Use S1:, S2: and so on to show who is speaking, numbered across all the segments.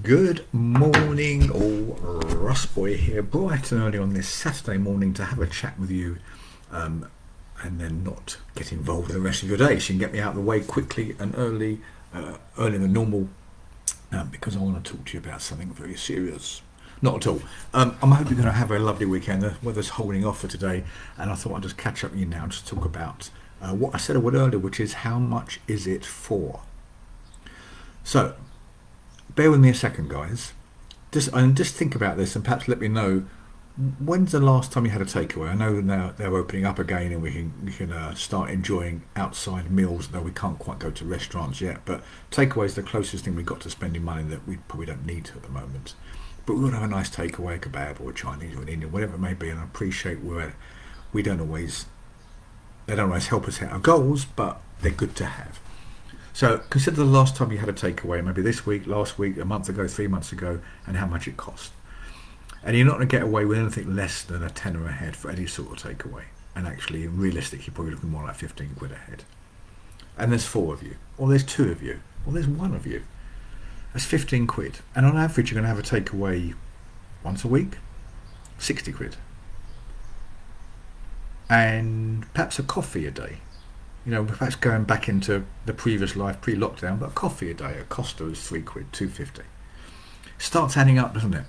S1: Good morning, all. Russ Boy here, bright and early on this Saturday morning to have a chat with you, and then not get involved with the rest of your day, so you can get me out of the way quickly and earlier than normal, because I want to talk to you about something very serious. Not at all. I'm hoping you're going to have a lovely weekend. The weather's holding off for today, and I thought I'd just catch up with you now and just talk about what I said a word earlier, which is how much is it for? So, bear with me a second, guys. Just think about this and perhaps let me know, when's the last time you had a takeaway? I know now they're opening up again and we can start enjoying outside meals, though we can't quite go to restaurants yet. But takeaway is the closest thing we've got to spending money that we probably don't need to at the moment. But we would have a nice takeaway, a kebab or a Chinese or an Indian, whatever it may be, and I appreciate they don't always help us hit our goals, but they're good to have. So consider the last time you had a takeaway, maybe this week, last week, a month ago, 3 months ago, and how much it cost. And you're not going to get away with anything less than a tenner a head for any sort of takeaway. And actually, realistically, you're probably looking more like 15 quid a head. And there's 4 of you, or there's 2 of you, or there's 1 of you. That's 15 quid. And on average, you're going to have a takeaway once a week, 60 quid. And perhaps a coffee a day. You know, perhaps going back into the previous life, pre-lockdown, but a coffee a day, a Costa is 3 quid, 2.50. Starts adding up, doesn't it?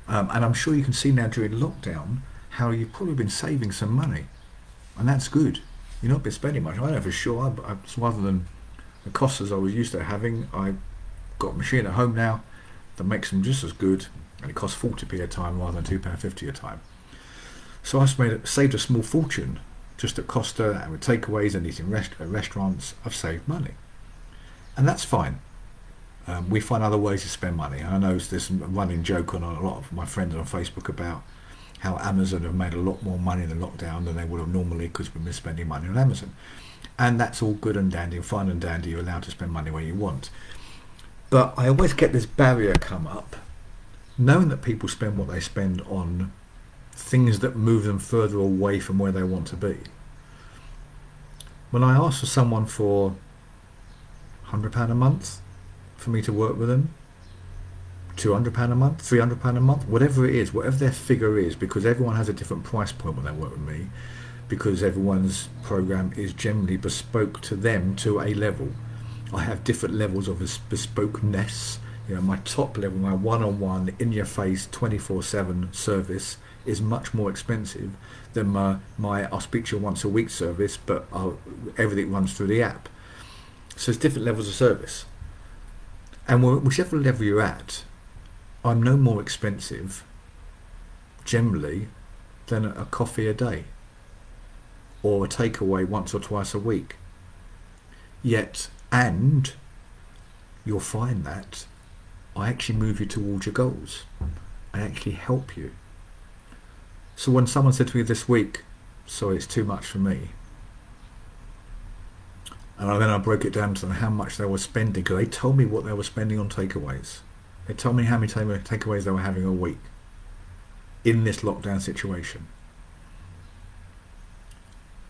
S1: And I'm sure you can see now during lockdown how you've probably been saving some money, and that's good. You're not been spending much. I know for sure. Rather than the Costas I was used to having, I've got a machine at home now that makes them just as good, and it costs 40p a time rather than £2.50 a time. So I've saved a small fortune. Just at Costa and with takeaways and eating restaurants, I've saved money, and that's fine. We find other ways to spend money. I know there's a running joke on a lot of my friends on Facebook about how Amazon have made a lot more money in the lockdown than they would have normally because we've been spending money on Amazon, and that's all good and dandy, fine and dandy. You're allowed to spend money where you want, but I always get this barrier come up, knowing that people spend what they spend on things that move them further away from where they want to be. When I ask for someone for £100 a month for me to work with them, £200 a month, £300 a month, whatever it is, whatever their figure is, because everyone has a different price point when they work with me, because everyone's program is generally bespoke to them to a level. I have different levels of bespokeness. You know, my top level, my one-on-one, in-your-face, 24/7 service is much more expensive than my I'll speak to you once a week service, but everything runs through the app. So it's different levels of service. And whichever level you're at, I'm no more expensive, generally, than a coffee a day or a takeaway once or twice a week. Yet, and you'll find that I actually move you towards your goals. I actually help you. So when someone said to me this week, sorry, it's too much for me, and then I broke it down to how much they were spending, because they told me what they were spending on takeaways. They told me how many takeaways they were having a week in this lockdown situation.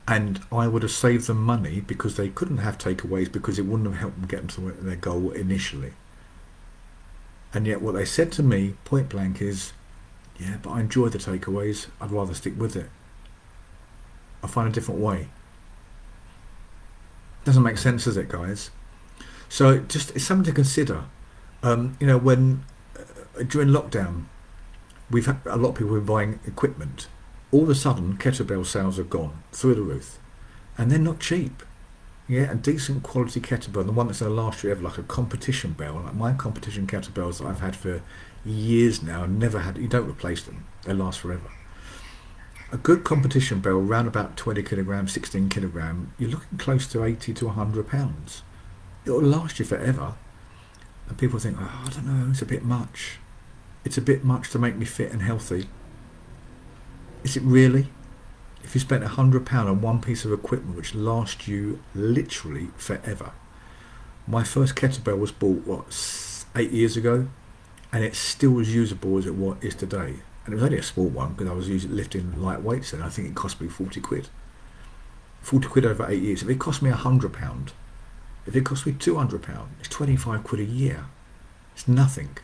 S1: And I would have saved them money because they couldn't have takeaways because it wouldn't have helped them get them to their goal initially. And yet what they said to me, point blank, is, yeah, but I enjoy the takeaways. I'd rather stick with it. I'll find a different way. Doesn't make sense, does it, guys? So it's something to consider. You know, when during lockdown, we've had a lot of people buying equipment. All of a sudden, kettlebell sales have gone through the roof, and they're not cheap. Yeah, a decent quality kettlebell, the one that's going to last you ever, like a competition bell, like my competition kettlebells that I've had for years now, you don't replace them, they last forever. A good competition bell, around about 20 kilograms, 16 kilogram, you're looking close to 80 to 100 pounds. It'll last you forever. And people think, oh, I don't know, it's a bit much. It's a bit much to make me fit and healthy. Is it really? If you spent £100 on one piece of equipment which lasts you literally forever. My first kettlebell was bought 8 years ago, and it's still as usable as it is today. And it was only a small one because I was lifting light weights, and I think it cost me 40 quid. 40 quid over 8 years. If it cost me £100, if it cost me £200, it's 25 quid a year. It's nothing.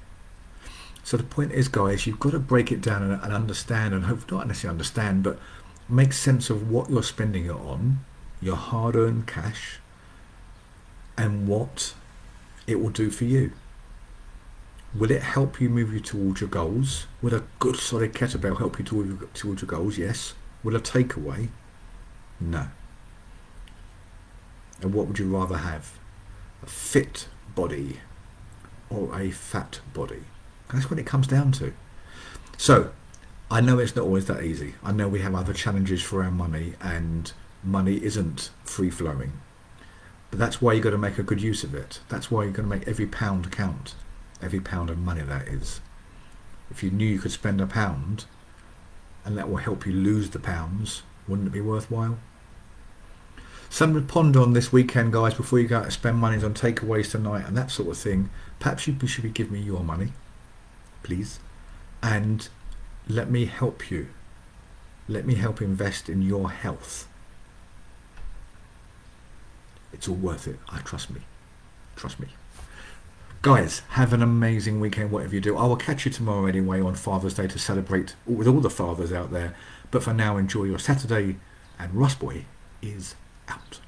S1: So the point is, guys, you've got to break it down and understand, and hope not necessarily understand, but make sense of what you're spending it on, your hard-earned cash, and what it will do for you. Will it help you move you towards your goals? Will a good solid kettlebell help you towards your goals? Yes. Will a takeaway? No. And what would you rather have? A fit body or a fat body? That's what it comes down to. So I know it's not always that easy. I know we have other challenges for our money, and money isn't free-flowing. But that's why you've got to make a good use of it. That's why you're going to make every pound count. Every pound of money, that is. If you knew you could spend £1 and that will help you lose the pounds, wouldn't it be worthwhile? Something to ponder on this weekend, guys, before you go out and spend money on takeaways tonight and that sort of thing. Perhaps you should be giving me your money, please, and let me help you. Let me help invest in your health. It's all worth it. Trust me. Trust me. Guys, have an amazing weekend, whatever you do. I will catch you tomorrow anyway on Father's Day to celebrate with all the fathers out there. But for now, enjoy your Saturday, and 𝗬𝘂𝗰𝗵 is out.